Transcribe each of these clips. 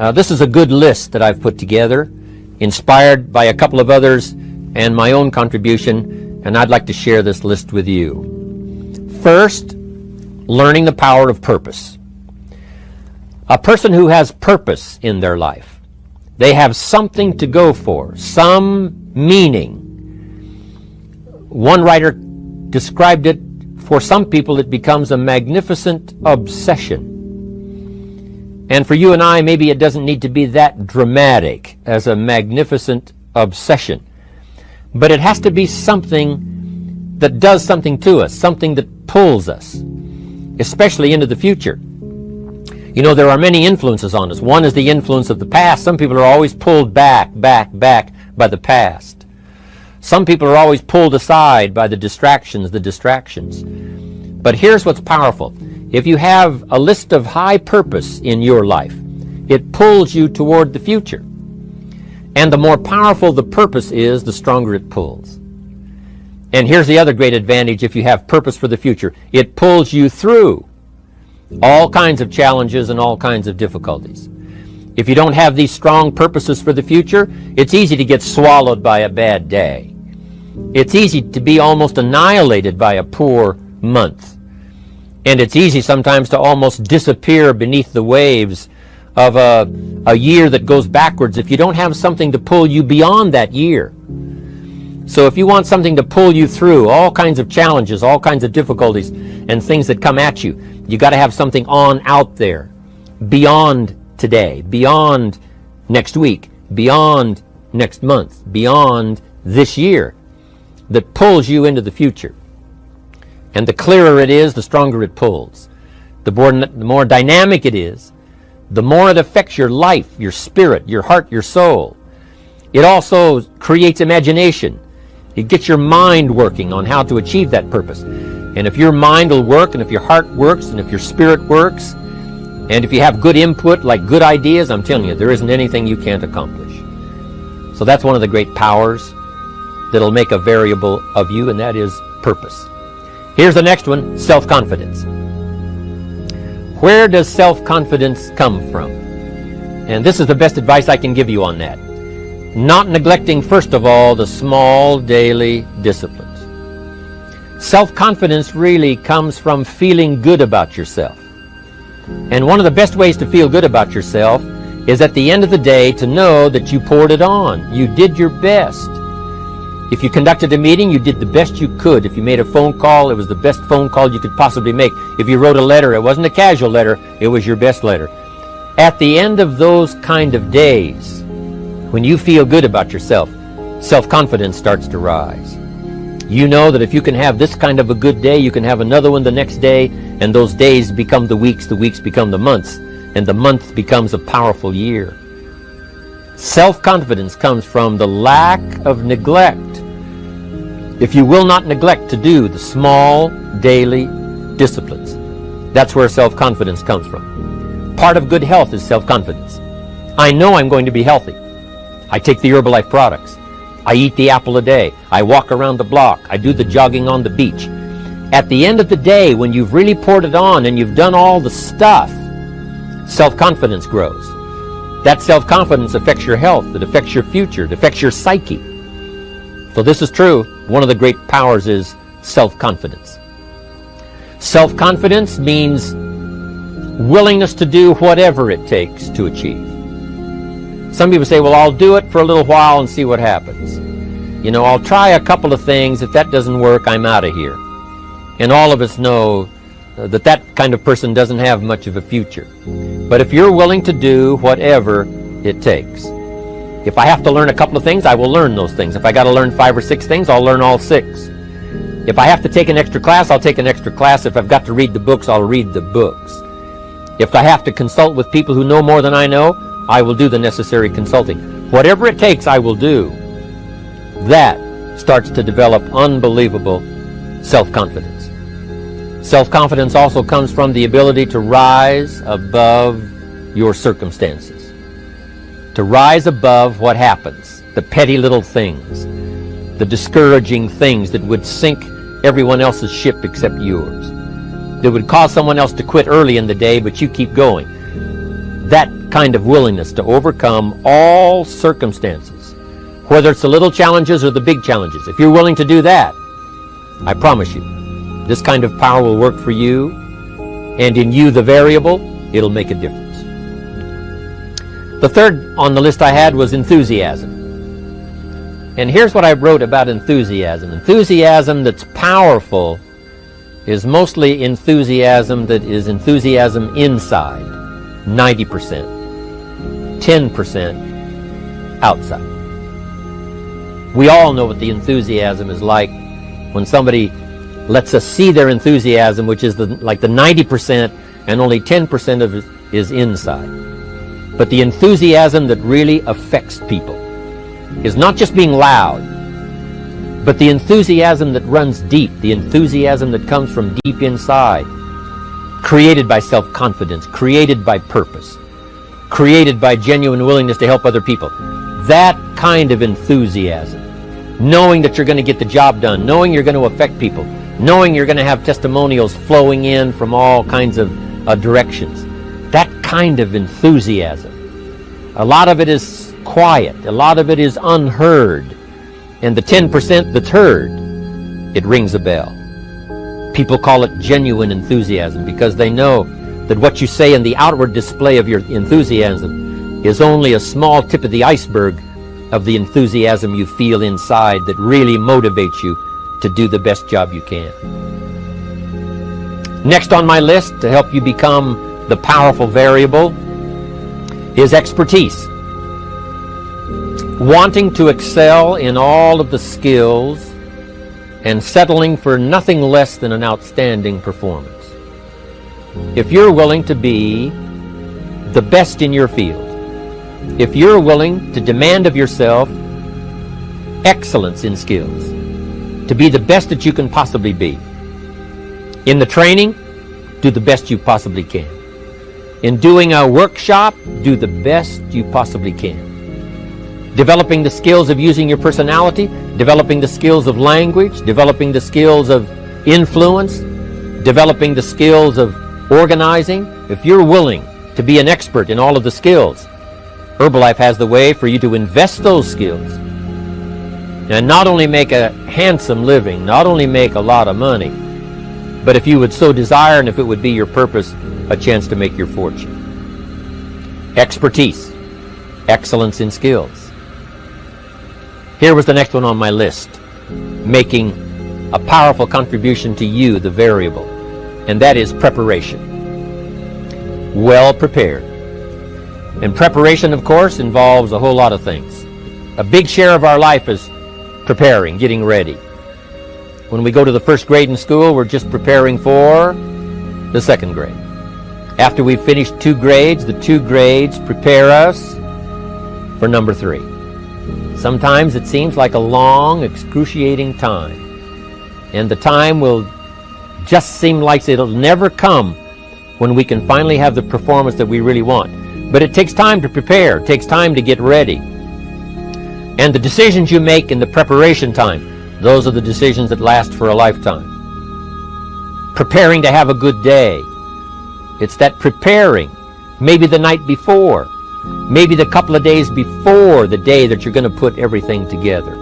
This is a good list that I've put together, inspired by a couple of others and my own contribution, and I'd like to share this list with you. First, learning the power of purpose. A person who has purpose in their life, they have something to go for, some meaning. One writer described it, for some people it becomes a magnificent obsession. And for you and I, maybe it doesn't need to be that dramatic as a magnificent obsession. But it has to be something that does something to us, something that pulls us, especially into the future. You know, there are many influences on us. One is the influence of the past. Some people are always pulled back by the past. Some people are always pulled aside by the distractions. But here's what's powerful. If you have a list of high purpose in your life, it pulls you toward the future. And the more powerful the purpose is, the stronger it pulls. And here's the other great advantage if you have purpose for the future. It pulls you through all kinds of challenges and all kinds of difficulties. If you don't have these strong purposes for the future, it's easy to get swallowed by a bad day. It's easy to be almost annihilated by a poor month. And it's easy sometimes to almost disappear beneath the waves of a year that goes backwards if you don't have something to pull you beyond that year. So if you want something to pull you through all kinds of challenges, all kinds of difficulties and things that come at you, you got to have something on out there, beyond today, beyond next week, beyond next month, beyond this year, that pulls you into the future. And the clearer it is, the stronger it pulls. The more dynamic it is, the more it affects your life, your spirit, your heart, your soul. It also creates imagination. It gets your mind working on how to achieve that purpose. And if your mind will work, and if your heart works, and if your spirit works, and if you have good input, like good ideas, I'm telling you, there isn't anything you can't accomplish. So that's one of the great powers that'll make a variable of you, and that is purpose. Here's the next one, self-confidence. Where does self-confidence come from? And this is the best advice I can give you on that. Not neglecting, first of all, the small daily disciplines. Self-confidence really comes from feeling good about yourself. And one of the best ways to feel good about yourself is at the end of the day to know that you poured it on. You did your best. If you conducted a meeting, you did the best you could. If you made a phone call, it was the best phone call you could possibly make. If you wrote a letter, it wasn't a casual letter, it was your best letter. At the end of those kind of days, when you feel good about yourself, self-confidence starts to rise. You know that if you can have this kind of a good day, you can have another one the next day, and those days become the weeks become the months, and the month becomes a powerful year. Self-confidence comes from the lack of neglect. If you will not neglect to do the small daily disciplines, that's where self-confidence comes from. Part of good health is self-confidence. I know I'm going to be healthy. I take the Herbalife products. I eat the apple a day. I walk around the block. I do the jogging on the beach. At the end of the day, when you've really poured it on and you've done all the stuff, self-confidence grows. That self-confidence affects your health. It affects your future. It affects your psyche. So this is true. One of the great powers is self-confidence. Self-confidence means willingness to do whatever it takes to achieve. Some people say, well, I'll do it for a little while and see what happens. You know, I'll try a couple of things. If that doesn't work, I'm out of here. And all of us know that that kind of person doesn't have much of a future. But if you're willing to do whatever it takes, if I have to learn a couple of things, I will learn those things. If I got to learn 5 or 6 things, I'll learn all 6. If I have to take an extra class, I'll take an extra class. If I've got to read the books, I'll read the books. If I have to consult with people who know more than I know, I will do the necessary consulting. Whatever it takes, I will do. That starts to develop unbelievable self-confidence. Self-confidence also comes from the ability to rise above your circumstances. To rise above what happens, the petty little things, the discouraging things that would sink everyone else's ship except yours, that would cause someone else to quit early in the day, but you keep going. That kind of willingness to overcome all circumstances, whether it's the little challenges or the big challenges. If you're willing to do that, I promise you, this kind of power will work for you, and in you, the variable, it'll make a difference. The third on the list I had was enthusiasm. And here's what I wrote about enthusiasm. Enthusiasm that's powerful is mostly enthusiasm that is enthusiasm inside, 90%, 10% outside. We all know what the enthusiasm is like when somebody lets us see their enthusiasm, which is like the 90%, and only 10% of it is inside. But the enthusiasm that really affects people is not just being loud, but the enthusiasm that runs deep, the enthusiasm that comes from deep inside, created by self-confidence, created by purpose, created by genuine willingness to help other people. That kind of enthusiasm, knowing that you're going to get the job done, knowing you're going to affect people, knowing you're going to have testimonials flowing in from all kinds of directions. That kind of enthusiasm. A lot of it is quiet. A lot of it is unheard. And the 10% that's heard, it rings a bell. People call it genuine enthusiasm because they know that what you say in the outward display of your enthusiasm is only a small tip of the iceberg of the enthusiasm you feel inside that really motivates you to do the best job you can. Next on my list to help you become the powerful variable is expertise. Wanting to excel in all of the skills and settling for nothing less than an outstanding performance. If you're willing to be the best in your field, if you're willing to demand of yourself excellence in skills, to be the best that you can possibly be. In the training, do the best you possibly can. In doing a workshop, do the best you possibly can. Developing the skills of using your personality, developing the skills of language, developing the skills of influence, developing the skills of organizing. If you're willing to be an expert in all of the skills, Herbalife has the way for you to invest those skills and not only make a handsome living, not only make a lot of money, but if you would so desire and if it would be your purpose, a chance to make your fortune. Expertise, excellence in skills. Here was the next one on my list, making a powerful contribution to you, the variable, and that is preparation. Well prepared. And preparation, of course, involves a whole lot of things. A big share of our life is preparing, getting ready. When we go to the first grade in school, we're just preparing for the second grade. After we've finished 2 grades, the 2 grades prepare us for number 3. Sometimes it seems like a long, excruciating time. And the time will just seem like it'll never come when we can finally have the performance that we really want. But it takes time to prepare. It takes time to get ready. And the decisions you make in the preparation time, those are the decisions that last for a lifetime. Preparing to have a good day. It's that preparing, maybe the night before, maybe the couple of days before the day that you're going to put everything together.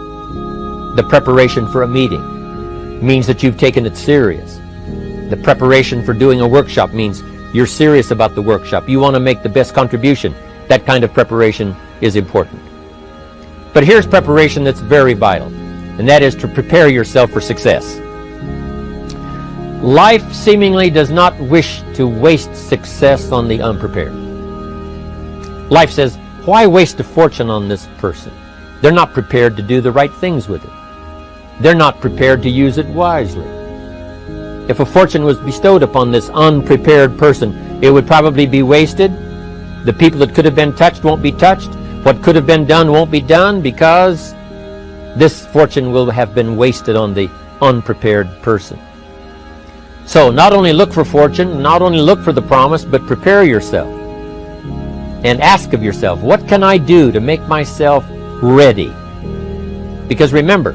The preparation for a meeting means that you've taken it serious. The preparation for doing a workshop means you're serious about the workshop. You want to make the best contribution. That kind of preparation is important. But here's preparation that's very vital, and that is to prepare yourself for success. Life seemingly does not wish to waste success on the unprepared. Life says, why waste a fortune on this person? They're not prepared to do the right things with it. They're not prepared to use it wisely. If a fortune was bestowed upon this unprepared person, it would probably be wasted. The people that could have been touched won't be touched. What could have been done won't be done because this fortune will have been wasted on the unprepared person. So not only look for fortune, not only look for the promise, but prepare yourself and ask of yourself, what can I do to make myself ready? Because remember,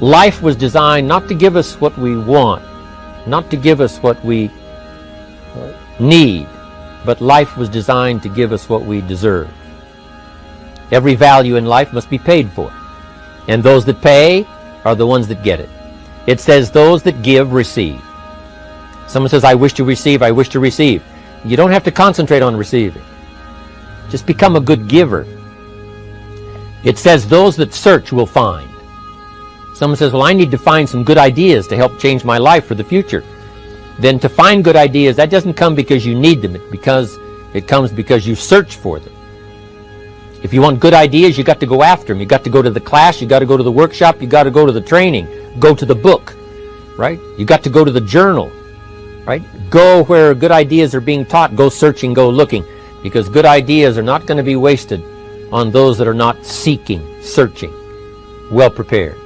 life was designed not to give us what we want, not to give us what we need, but life was designed to give us what we deserve. Every value in life must be paid for, and those that pay are the ones that get it. It says those that give receive. Someone says, I wish to receive, I wish to receive. You don't have to concentrate on receiving. Just become a good giver. It says those that search will find. Someone says, well, I need to find some good ideas to help change my life for the future. Then to find good ideas, that doesn't come because you need them. It comes because you search for them. If you want good ideas, you got to go after them. You got to go to the class, you got to go to the workshop, you got to go to the training, go to the book, right? You got to go to the journal, right? Go where good ideas are being taught. Go searching, go looking, because good ideas are not going to be wasted on those that are not seeking, searching, well prepared.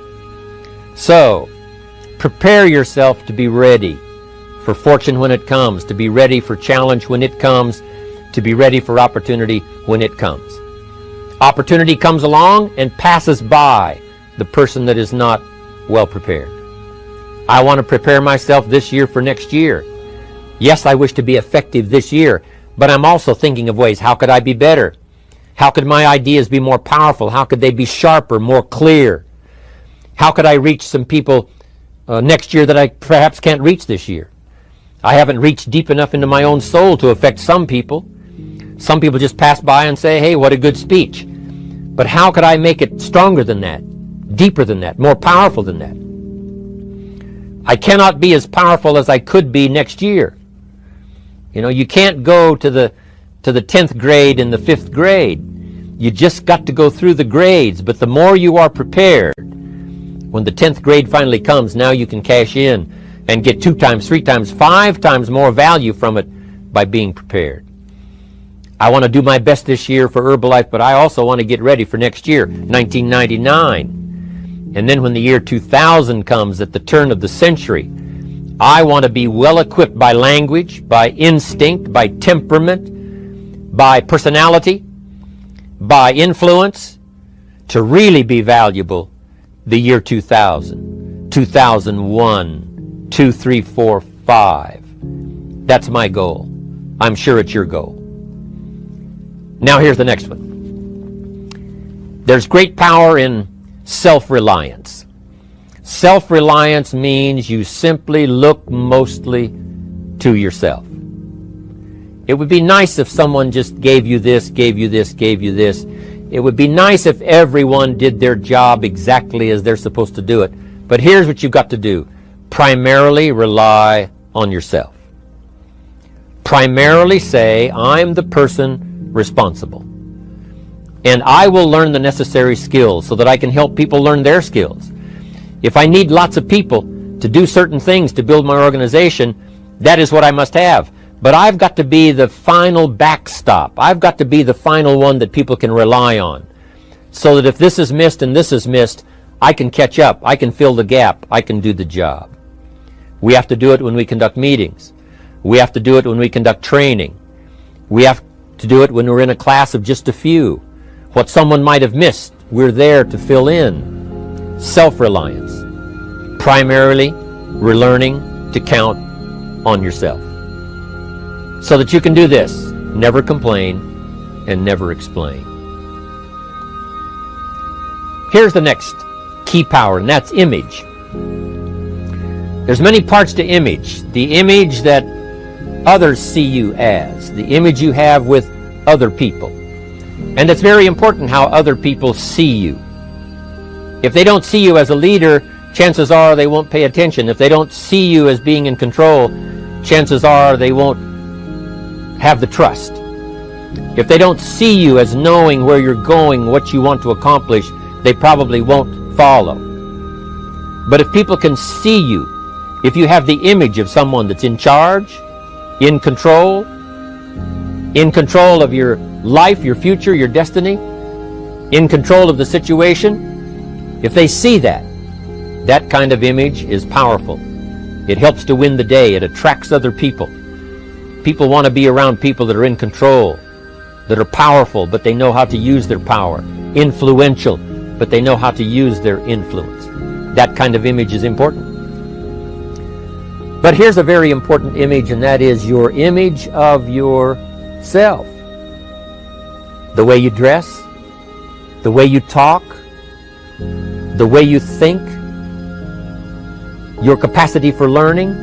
So, prepare yourself to be ready for fortune when it comes, to be ready for challenge when it comes, to be ready for opportunity when it comes. Opportunity comes along and passes by the person that is not well prepared. I want to prepare myself this year for next year. Yes, I wish to be effective this year, but I'm also thinking of ways, how could I be better? How could my ideas be more powerful? How could they be sharper, more clear? How could I reach some people next year that I perhaps can't reach this year? I haven't reached deep enough into my own soul to affect some people. Some people just pass by and say, hey, what a good speech. But how could I make it stronger than that, deeper than that, more powerful than that? I cannot be as powerful as I could be next year. You know, you can't go to the 10th grade in the 5th grade. You just got to go through the grades. But the more you are prepared, when the 10th grade finally comes, now you can cash in and get 2 times, 3 times, 5 times more value from it by being prepared. I want to do my best this year for Herbalife, but I also want to get ready for next year, 1999. And then when the year 2000 comes, at the turn of the century, I want to be well equipped by language, by instinct, by temperament, by personality, by influence, to really be valuable the year 2000, 2001, 2, 3, 4, 5. That's my goal. I'm sure it's your goal. Now here's the next one. There's great power in self-reliance. Self-reliance means you simply look mostly to yourself. It would be nice if someone just gave you this, gave you this, gave you this. It would be nice if everyone did their job exactly as they're supposed to do it. But here's what you've got to do. Primarily rely on yourself. Primarily say, I'm the person responsible. And I will learn the necessary skills so that I can help people learn their skills. If I need lots of people to do certain things to build my organization, that is what I must have. But I've got to be the final backstop. I've got to be the final one that people can rely on. So that if this is missed and this is missed, I can catch up. I can fill the gap. I can do the job. We have to do it when we conduct meetings. We have to do it when we conduct training. We have to do it when we're in a class of just a few. What someone might have missed, we're there to fill in. Self-reliance. Primarily, we're learning to count on yourself. So that you can do this. Never complain and never explain. Here's the next key power, and that's image. There's many parts to image. The image that others see you as. The image you have with other people. And it's very important how other people see you. If they don't see you as a leader, chances are they won't pay attention. If they don't see you as being in control, chances are they won't have the trust. If they don't see you as knowing where you're going, what you want to accomplish, they probably won't follow. But if people can see you, if you have the image of someone that's in charge, in control of your life, your future, your destiny, in control of the situation, if they see that, that kind of image is powerful. It helps to win the day. It attracts other people. People want to be around people that are in control, that are powerful, but they know how to use their power, influential, but they know how to use their influence. That kind of image is important. But here's a very important image, and that is your image of your self. The way you dress, the way you talk, the way you think, your capacity for learning,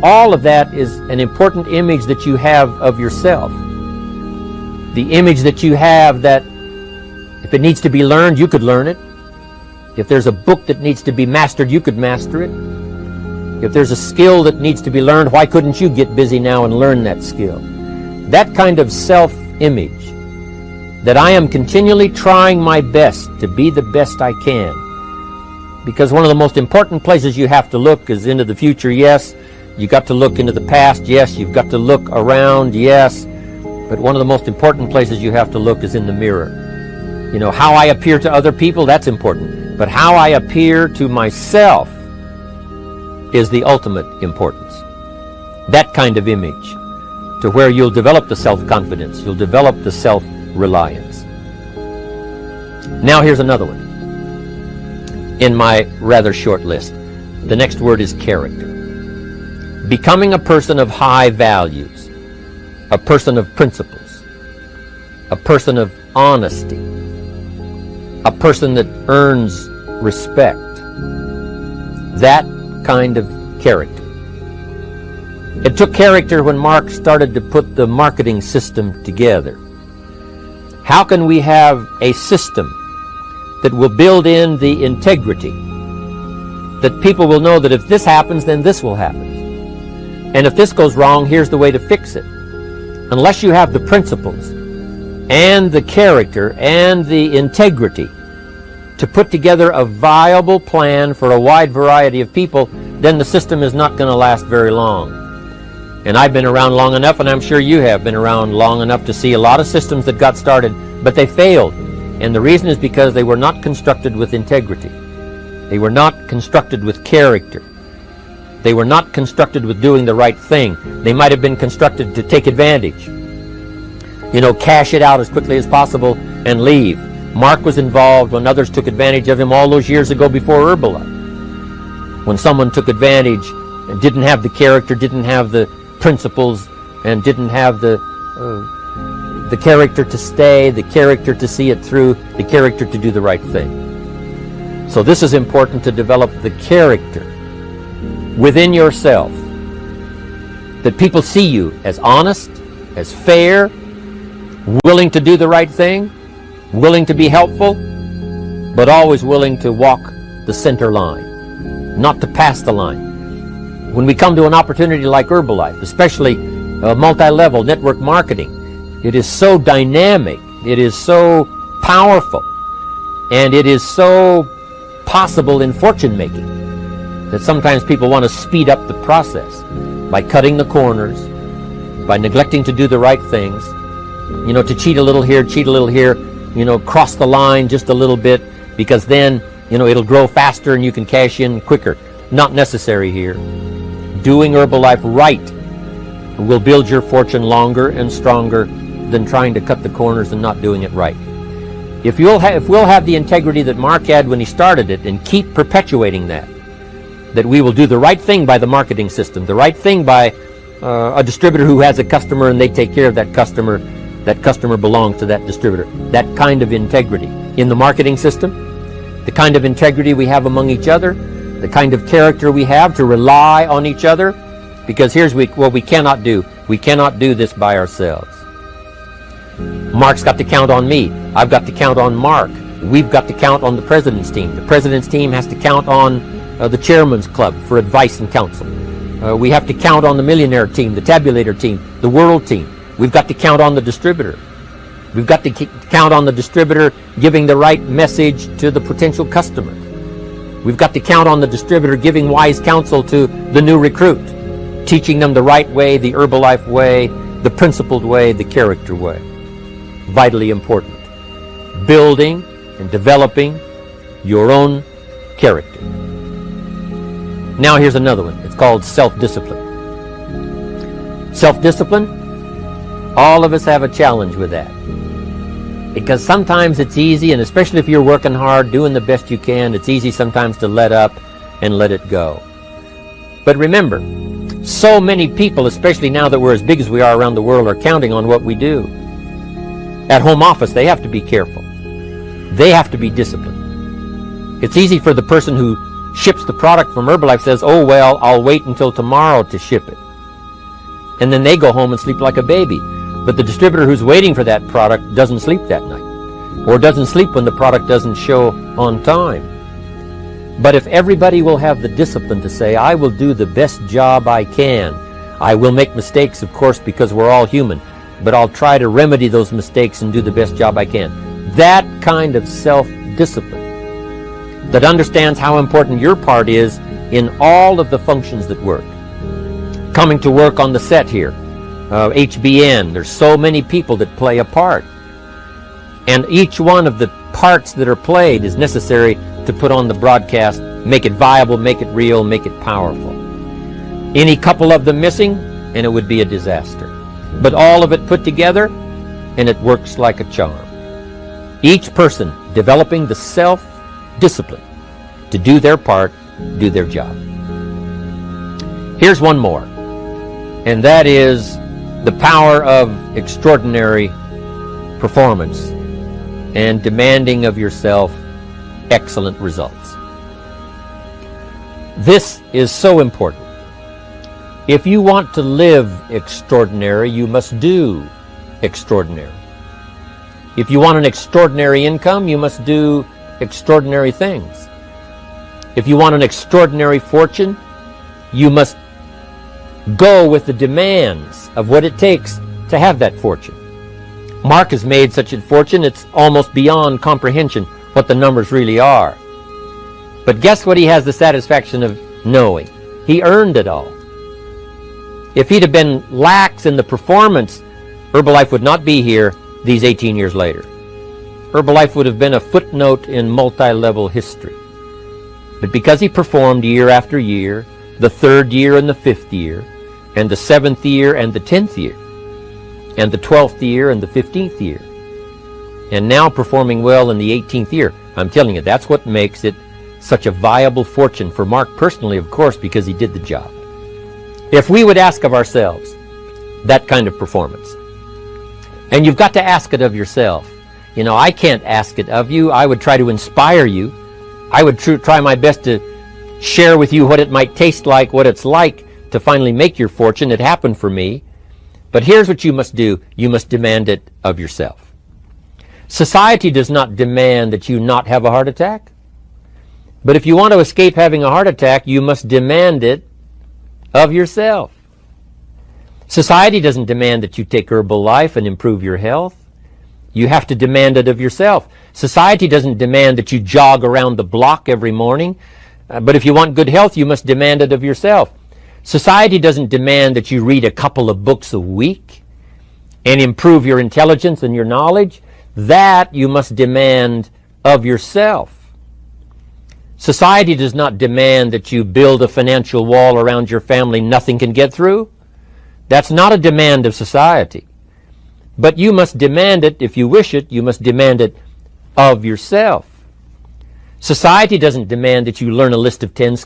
all of that is an important image that you have of yourself. The image that you have that if it needs to be learned, you could learn it. If there's a book that needs to be mastered, you could master it. If there's a skill that needs to be learned, why couldn't you get busy now and learn that skill? That kind of self-image, that I am continually trying my best to be the best I can. Because one of the most important places you have to look is into the future, yes. You got to look into the past, yes. You've got to look around, yes. But one of the most important places you have to look is in the mirror. You know, how I appear to other people, that's important. But how I appear to myself is the ultimate importance. That kind of image, to where you'll develop the self-confidence, you'll develop the self-reliance. Now here's another one in my rather short list. The next word is character. Becoming a person of high values, a person of principles, a person of honesty, a person that earns respect. That kind of character. It took character when Mark started to put the marketing system together. How can we have a system that will build in the integrity, that people will know that if this happens, then this will happen, and if this goes wrong, here's the way to fix it? Unless you have the principles and the character and the integrity to put together a viable plan for a wide variety of people, then the system is not going to last very long. And I've been around long enough, and I'm sure you have been around long enough to see a lot of systems that got started, but they failed. And the reason is because they were not constructed with integrity. They were not constructed with character. They were not constructed with doing the right thing. They might have been constructed to take advantage. You know, cash it out as quickly as possible and leave. Mark was involved when others took advantage of him all those years ago before Herbalife. When someone took advantage and didn't have the character, didn't have the principles, and didn't have the character to stay, the character to see it through, the character to do the right thing. So this is important, to develop the character within yourself, that people see you as honest, as fair, willing to do the right thing, willing to be helpful, but always willing to walk the center line, not to pass the line. When we come to an opportunity like Herbalife, especially multi-level network marketing, it is so dynamic, it is so powerful, and it is so possible in fortune making that sometimes people want to speed up the process by cutting the corners, by neglecting to do the right things, you know, to cheat a little here, you know, cross the line just a little bit, because then, you know, it'll grow faster and you can cash in quicker. Not necessary here. Doing Herbalife right will build your fortune longer and stronger than trying to cut the corners and not doing it right. If we'll have the integrity that Mark had when he started it, and keep perpetuating that we will do the right thing by the marketing system, the right thing by a distributor who has a customer and they take care of that customer belongs to that distributor. That kind of integrity in the marketing system, the kind of integrity we have among each other, the kind of character we have to rely on each other, because here's what we cannot do. We cannot do this by ourselves. Mark's got to count on me. I've got to count on Mark. We've got to count on the President's team. The President's team has to count on the Chairman's Club for advice and counsel. We have to count on the Millionaire team, the Tabulator team, the World team. We've got to count on the distributor. We've got to count on the distributor giving the right message to the potential customer. We've got to count on the distributor giving wise counsel to the new recruit, teaching them the right way, the Herbalife way, the principled way, the character way. Vitally important. Building and developing your own character. Now here's another one. It's called self-discipline. Self-discipline, all of us have a challenge with that. Because sometimes it's easy, and especially if you're working hard, doing the best you can, it's easy sometimes to let up and let it go. But remember, So many people, especially now that we're as big as we are around the world, are counting on what we do. At home office, they have to be careful. They have to be disciplined. It's easy for the person who ships the product from Herbalife says, oh, well, I'll wait until tomorrow to ship it. And then they go home and sleep like a baby. But the distributor who's waiting for that product doesn't sleep that night, or doesn't sleep when the product doesn't show on time. But if everybody will have the discipline to say, I will do the best job I can. I will make mistakes, of course, because we're all human, but I'll try to remedy those mistakes and do the best job I can. That kind of self-discipline that understands how important your part is in all of the functions that work. Coming to work on the set here, HBN, there's so many people that play a part. And each one of the parts that are played is necessary to put on the broadcast, make it viable, make it real, make it powerful. Any couple of them missing, and it would be a disaster. But all of it put together, and it works like a charm. Each person developing the self-discipline to do their part, do their job. Here's one more, and that is the power of extraordinary performance and demanding of yourself excellent results. This is so important. If you want to live extraordinary, you must do extraordinary. If you want an extraordinary income, you must do extraordinary things. If you want an extraordinary fortune, you must go with the demands of what it takes to have that fortune. Mark has made such a fortune, it's almost beyond comprehension what the numbers really are. But guess what he has the satisfaction of knowing? He earned it all. If he'd have been lax in the performance, Herbalife would not be here these 18 years later. Herbalife would have been a footnote in multi-level history. But because he performed year after year, the 3rd year and the 5th year, and the 7th year and the 10th year, and the 12th year and the 15th year, and now performing well in the 18th year, I'm telling you, that's what makes it such a viable fortune for Mark personally, of course, because he did the job. If we would ask of ourselves that kind of performance, and you've got to ask it of yourself. You know, I can't ask it of you. I would try to inspire you. I would try my best to share with you what it might taste like, what it's like to finally make your fortune. It happened for me. But here's what you must do. You must demand it of yourself. Society does not demand that you not have a heart attack. But if you want to escape having a heart attack, you must demand it of yourself. Society doesn't demand that you take Herbalife and improve your health. You have to demand it of yourself. Society doesn't demand that you jog around the block every morning. But if you want good health, you must demand it of yourself. Society doesn't demand that you read a couple of books a week and improve your intelligence and your knowledge. That you must demand of yourself. Society does not demand that you build a financial wall around your family nothing can get through. That's not a demand of society. But you must demand it, if you wish it, you must demand it of yourself. Society doesn't demand that you learn a list of 10